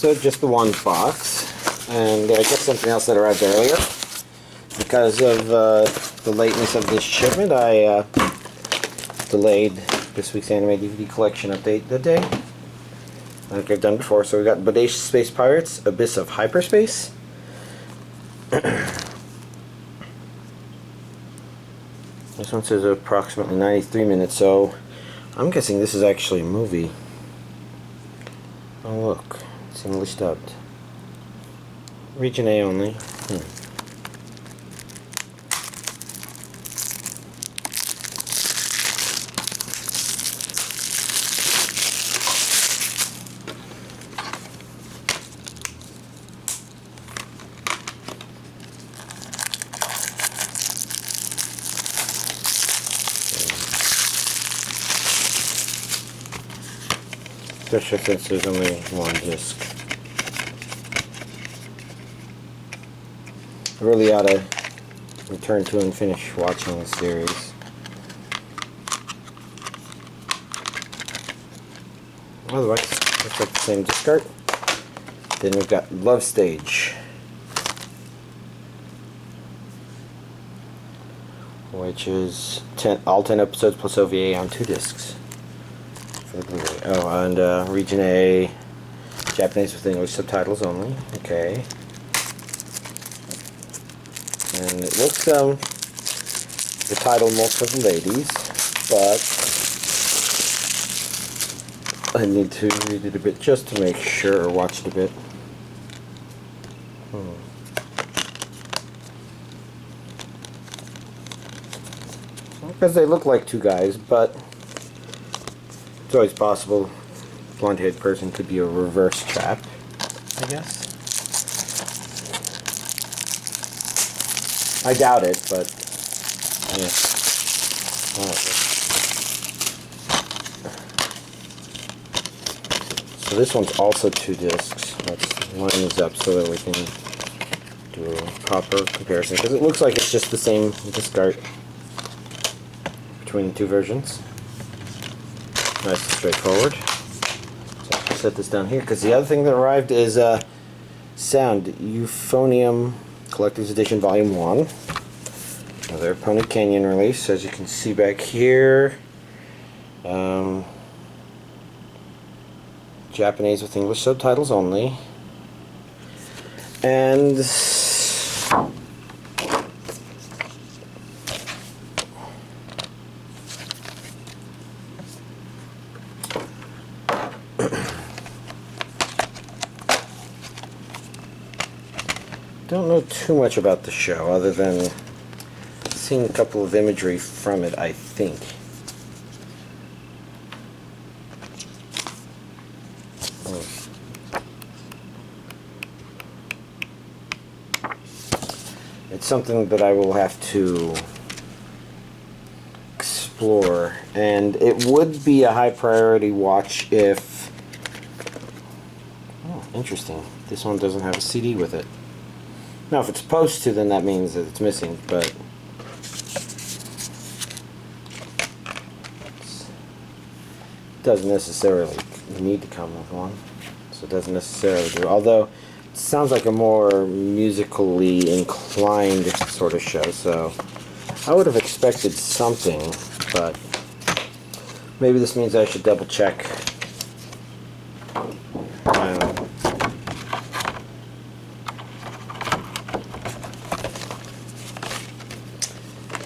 So just the one box, and I guess something else that arrived earlier. Because of the lateness of this shipment, I delayed this week's anime DVD collection update the day, like I've done before. So we got Bodacious Space Pirates, Abyss of Hyperspace. This one says approximately 93 minutes, so I'm guessing this is actually a movie. Oh look, it's English dubbed. Region A only. Especially since there's only one disc. I really ought to return to and finish watching the series. Otherwise, looks like the same disc art. Then we've got Love Stage, which is all 10 episodes plus OVA on 2 discs. Oh, and Region A, Japanese with English subtitles only. Okay. And it looks, the title most for the ladies, but I need to read it a bit just to make sure, or watch it a bit. Because they look like 2 guys, but it's always possible a blonde-haired person could be a reverse chap, I guess. I doubt it, but yeah. So this one's also 2 discs. Let's line these up so that we can do a proper comparison, because it looks like it's just the same disc art between the 2 versions. Nice and straightforward. So I'll set this down here, because the other thing that arrived is Sound Euphonium Collector's Edition Volume 1. Another Pony Canyon release, as you can see back here. Japanese with English subtitles only. And don't know too much about the show other than seeing a couple of imagery from it, I think. It's something that I will have to explore, and it would be a high priority watch if... Oh, interesting. This one doesn't have a CD with it. Now, if it's supposed to, then that means that it's missing, but it doesn't necessarily need to come with one, so it doesn't necessarily do. Although, it sounds like a more musically inclined sort of show, so I would have expected something, but maybe this means I should double check. I don't know.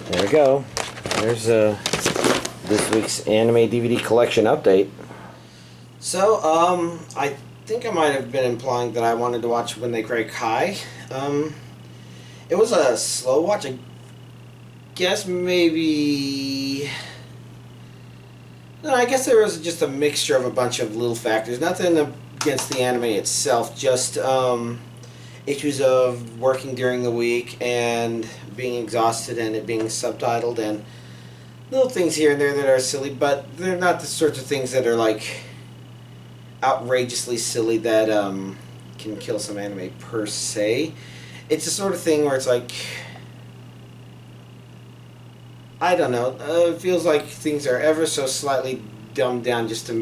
There we go. There's this week's anime DVD collection update. So, I think I might have been implying that I wanted to watch When They Cry Kai. It was a slow watch. I guess maybe... No, I guess there was just a mixture of a bunch of little factors. Nothing against the anime itself, just issues of working during the week and being exhausted and it being subtitled and little things here and there that are silly, but they're not the sorts of things that are like outrageously silly that can kill some anime per se. It's the sort of thing where it's like, I don't know, it feels like things are ever so slightly dumbed down just to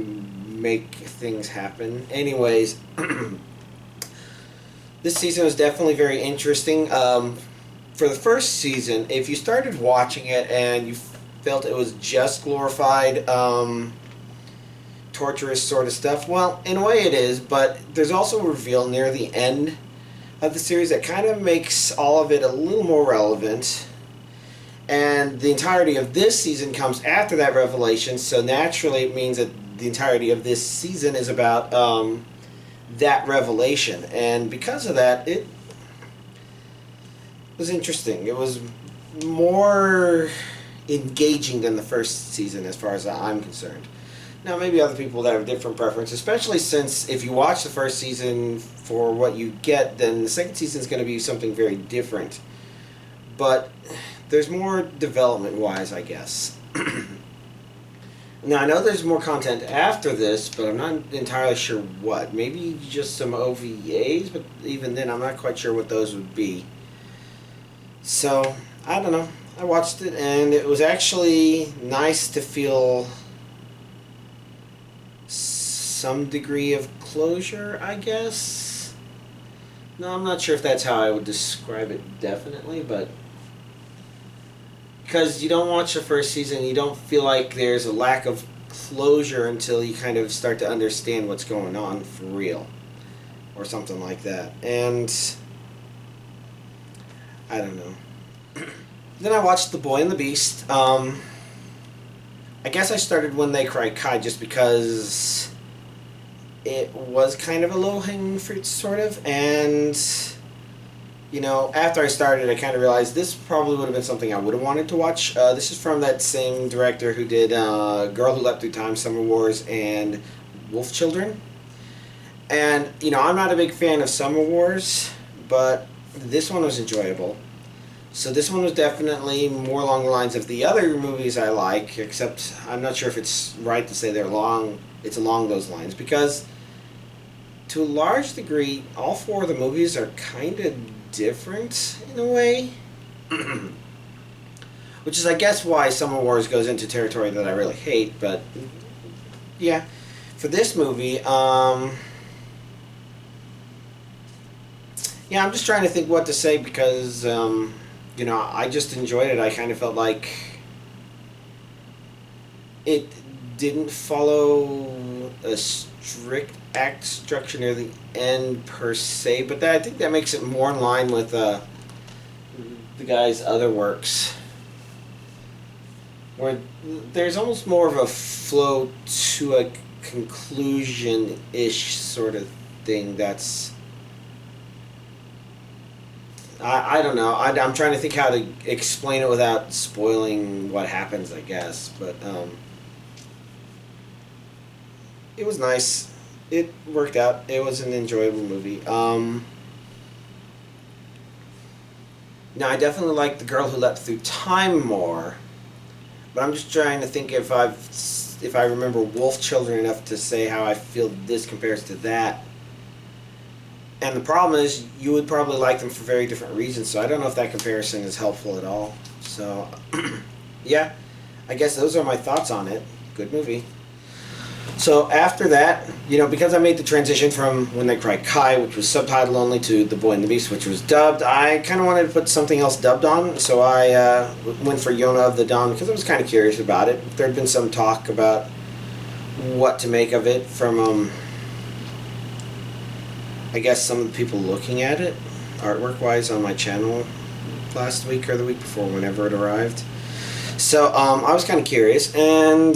make things happen. Anyways, This season was definitely very interesting. For the first season, if you started watching it and you felt it was just glorified, torturous sort of stuff, well, in a way it is, but there's also a reveal near the end of the series that kind of makes all of it a little more relevant. And the entirety of this season comes after that revelation, so naturally it means that the entirety of this season is about that revelation. And because of that, it was interesting. It was more engaging than the first season as far as I'm concerned. Now, maybe other people that have a different preference, especially since if you watch the first season for what you get, then the second season is going to be something very different. But there's more development-wise, I guess. Now, I know there's more content after this, but I'm not entirely sure what. Maybe just some OVAs, but even then, I'm not quite sure what those would be. So, I don't know. I watched it, and it was actually nice to feel some degree of closure, I guess. No, I'm not sure if that's how I would describe it definitely, but because you don't watch the first season, you don't feel like there's a lack of closure until you kind of start to understand what's going on for real, or something like that. And I don't know. Then I watched The Boy and the Beast. I guess I started When They Cry Kai just because it was kind of a low-hanging fruit, sort of, and you know, after I started, I kind of realized this probably would have been something I would have wanted to watch. This is from that same director who did Girl Who Leapt Through Time, Summer Wars, and Wolf Children. And, you know, I'm not a big fan of Summer Wars, but this one was enjoyable. So this one was definitely more along the lines of the other movies I like, except I'm not sure if it's right to say it's along those lines, because to a large degree, all four of the movies are kind of different in a way. Which is, I guess, why Summer Wars goes into territory that I really hate, but yeah. For this movie, yeah, I'm just trying to think what to say because, you know, I just enjoyed it. I kind of felt like it didn't follow a strict act structure near the end per se, but I think that makes it more in line with the guy's other works, where there's almost more of a flow to a conclusion-ish sort of thing. That's I don't know. I'm trying to think how to explain it without spoiling what happens, I guess, but it was nice. It worked out. It was an enjoyable movie. Now, I definitely like The Girl Who Leapt Through Time more, but I'm just trying to think if I remember Wolf Children enough to say how I feel this compares to that. And the problem is, you would probably like them for very different reasons, so I don't know if that comparison is helpful at all. So, yeah, I guess those are my thoughts on it. Good movie. So after that, you know, because I made the transition from When They Cry Kai, which was subtitled only, to The Boy and the Beast, which was dubbed, I kind of wanted to put something else dubbed on, so I went for Yona of the Dawn because I was kind of curious about it. There had been some talk about what to make of it from, I guess, some of the people looking at it, artwork-wise, on my channel last week or the week before, whenever it arrived. So I was kind of curious, and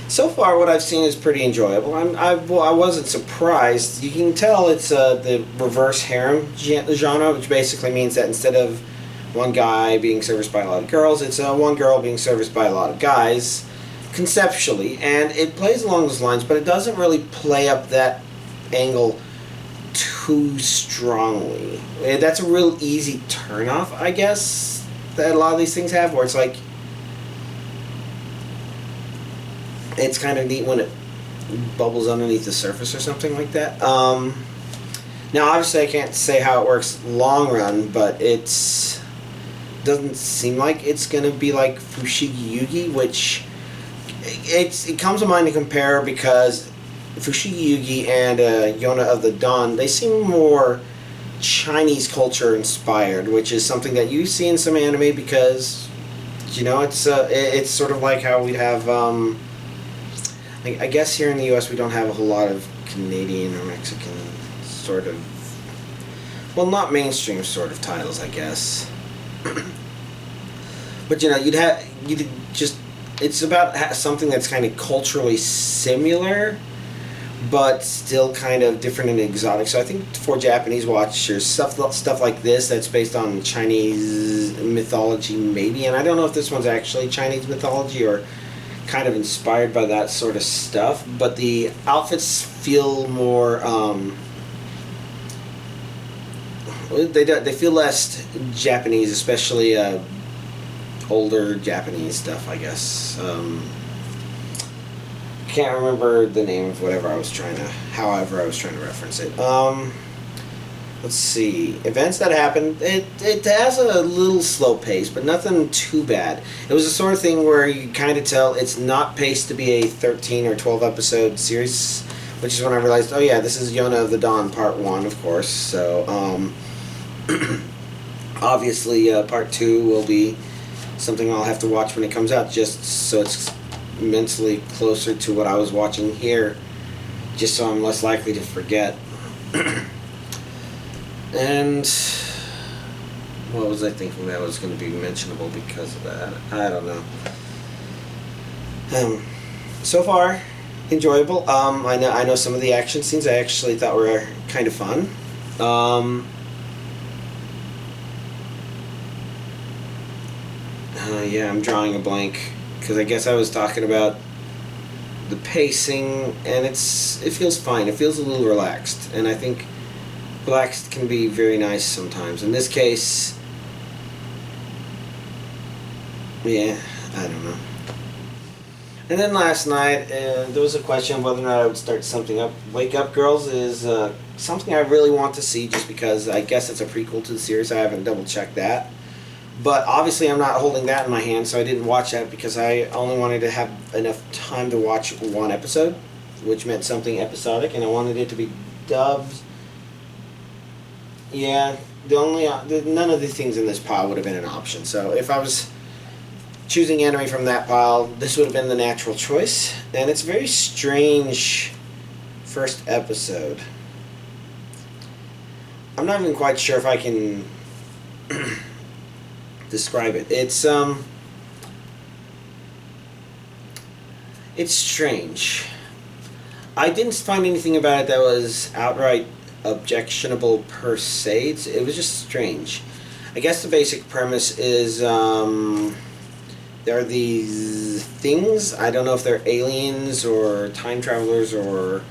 so far what I've seen is pretty enjoyable. I wasn't surprised. You can tell it's the reverse harem genre, which basically means that instead of one guy being serviced by a lot of girls, it's one girl being serviced by a lot of guys, conceptually, and it plays along those lines, but it doesn't really play up that angle too strongly. That's a real easy turnoff, I guess, that a lot of these things have, where it's like, it's kind of neat when it bubbles underneath the surface or something like that. Now, obviously, I can't say how it works long run, but doesn't seem like it's going to be like Fushigi Yugi, which it comes to mind to compare because Fushigi and Yona of the Dawn, they seem more Chinese culture inspired, which is something that you see in some anime because, you know, it's sort of like how we'd have, I guess here in the U.S. we don't have a whole lot of Canadian or Mexican sort of, well, not mainstream sort of titles, I guess. But, you know, it's about something that's kind of culturally similar, but still kind of different and exotic. So I think for Japanese watchers, stuff like this that's based on Chinese mythology, maybe, and I don't know if this one's actually Chinese mythology or kind of inspired by that sort of stuff, but the outfits feel more, they feel less Japanese, especially older Japanese stuff, I guess. Can't remember the name of however I was trying to reference it. Let's see. Events that happened, it has a little slow pace, but nothing too bad. It was the sort of thing where you kind of tell it's not paced to be a 13 or 12 episode series, which is when I realized, oh yeah, this is Yona of the Dawn Part 1, of course. So, obviously, Part 2 will be something I'll have to watch when it comes out, just so it's mentally closer to what I was watching here, just so I'm less likely to forget. And what was I thinking that was going to be mentionable because of that? I don't know. So far, enjoyable. I know some of the action scenes I actually thought were kind of fun. Yeah, I'm drawing a blank because I guess I was talking about the pacing, and it feels fine. It feels a little relaxed, and I think relaxed can be very nice sometimes. In this case, yeah, I don't know. And then last night, there was a question of whether or not I would start something up. Wake Up Girls is something I really want to see just because I guess it's a prequel to the series. I haven't double-checked that. But obviously I'm not holding that in my hand, so I didn't watch that because I only wanted to have enough time to watch one episode, which meant something episodic, and I wanted it to be dubbed. Yeah, none of the things in this pile would have been an option. So if I was choosing anime from that pile, this would have been the natural choice. And it's a very strange first episode. I'm not even quite sure if I can describe it. It's strange. I didn't find anything about it that was outright objectionable per se. It was just strange. I guess the basic premise is there are these things. I don't know if they're aliens or time travelers or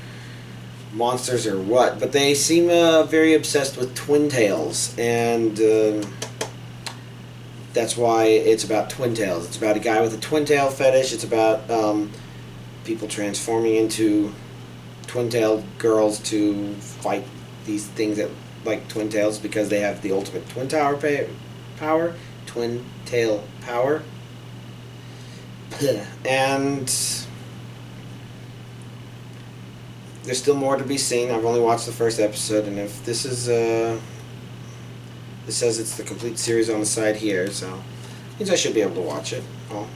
monsters or what, but they seem very obsessed with twin tails, and that's why it's about twin tails. It's about a guy with a twin tail fetish. It's about people transforming into twin-tailed girls to fight these things that like twin tails because they have the ultimate twin tail power. And there's still more to be seen. I've only watched the first episode, and if this is it says it's the complete series on the side here, so it means I should be able to watch it. Oh.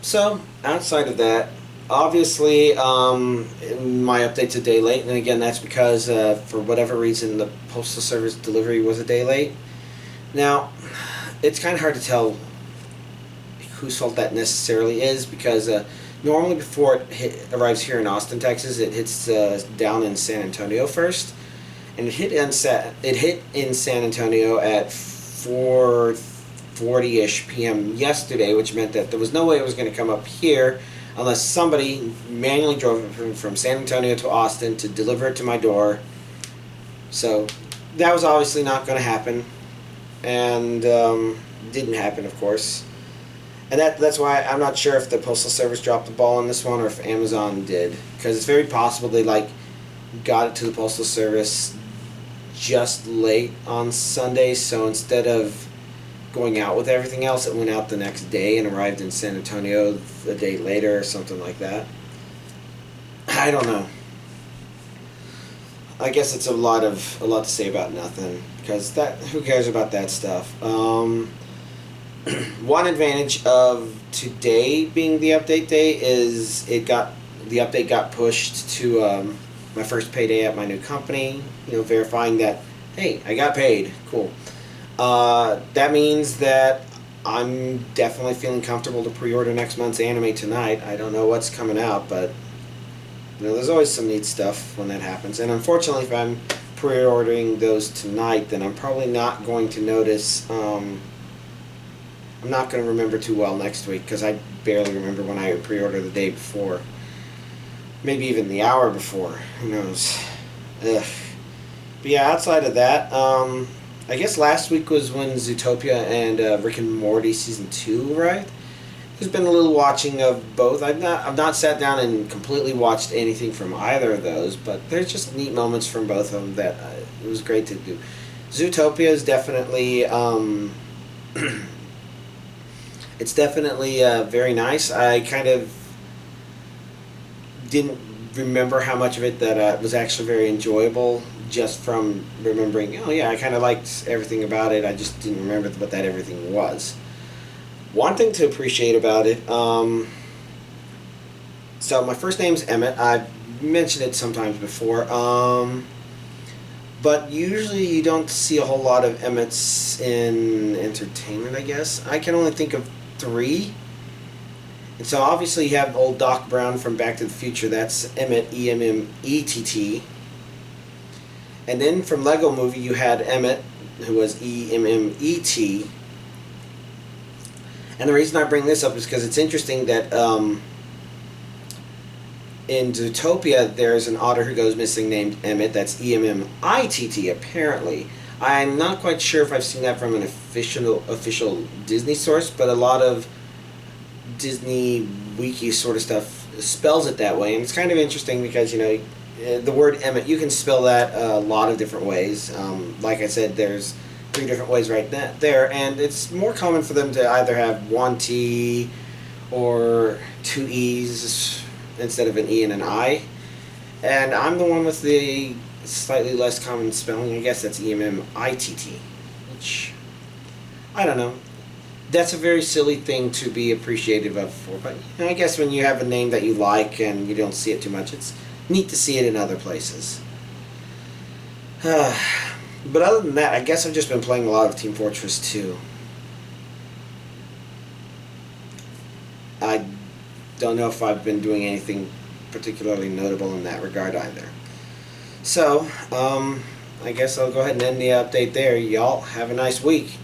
So outside of that, obviously my update's a day late, and again that's because for whatever reason the postal service delivery was a day late. Now it's kind of hard to tell whose fault that necessarily is, because normally before it arrives here in Austin, Texas, it hits down in San Antonio first, and it hit in San Antonio at 4:40ish p.m. yesterday, which meant that there was no way it was going to come up here unless somebody manually drove it from San Antonio to Austin to deliver it to my door. So that was obviously not going to happen, and didn't happen, of course. And that's why I'm not sure if the Postal Service dropped the ball on this one or if Amazon did, because it's very possible they got it to the Postal Service just late on Sunday, so instead of going out with everything else, it went out the next day and arrived in San Antonio a day later or something like that. I don't know. I guess it's a lot to say about nothing, because who cares about that stuff. One advantage of today being the update day is the update got pushed to my first payday at my new company. Verifying that, hey, I got paid. Cool. That means that I'm definitely feeling comfortable to pre-order next month's anime tonight. I don't know what's coming out, but there's always some neat stuff when that happens. And unfortunately, if I'm pre-ordering those tonight, then I'm probably not going to notice. I'm not going to remember too well next week, because I barely remember when I pre-ordered the day before. Maybe even the hour before. Who knows? Ugh. But yeah, outside of that, I guess last week was when Zootopia and Rick and Morty Season 2 arrived. There's been a little watching of both. I've not sat down and completely watched anything from either of those, but there's just neat moments from both of them that it was great to do. Zootopia is definitely it's definitely very nice. I kind of didn't remember how much of it that was actually very enjoyable, just from remembering, oh yeah, I kind of liked everything about it. I just didn't remember what that everything was. One thing to appreciate about it, so my first name's Emmett. I've mentioned it sometimes before, but usually you don't see a whole lot of Emmets in entertainment, I guess. I can only think of 3. And so obviously you have old Doc Brown from Back to the Future. That's Emmett, E-M-M-E-T-T. And then from Lego Movie you had Emmett, who was E-M-M-E-T. And the reason I bring this up is because it's interesting that in Zootopia there's an otter who goes missing named Emmett. That's E-M-M-I-T-T, apparently. I'm not quite sure if I've seen that from an official Disney source, but a lot of Disney wiki sort of stuff spells it that way. And it's kind of interesting because, the word Emmett, you can spell that a lot of different ways. Like I said, there's 3 different ways right there, and it's more common for them to either have 1 T or 2 E's instead of an E and an I. And I'm the one with the slightly less common spelling. I guess that's E-M-M-I-T-T, which, I don't know. That's a very silly thing to be appreciative of for, but I guess when you have a name that you like and you don't see it too much, it's neat to see it in other places. But other than that, I guess I've just been playing a lot of Team Fortress 2. I don't know if I've been doing anything particularly notable in that regard either. So, I guess I'll go ahead and end the update there. Y'all have a nice week.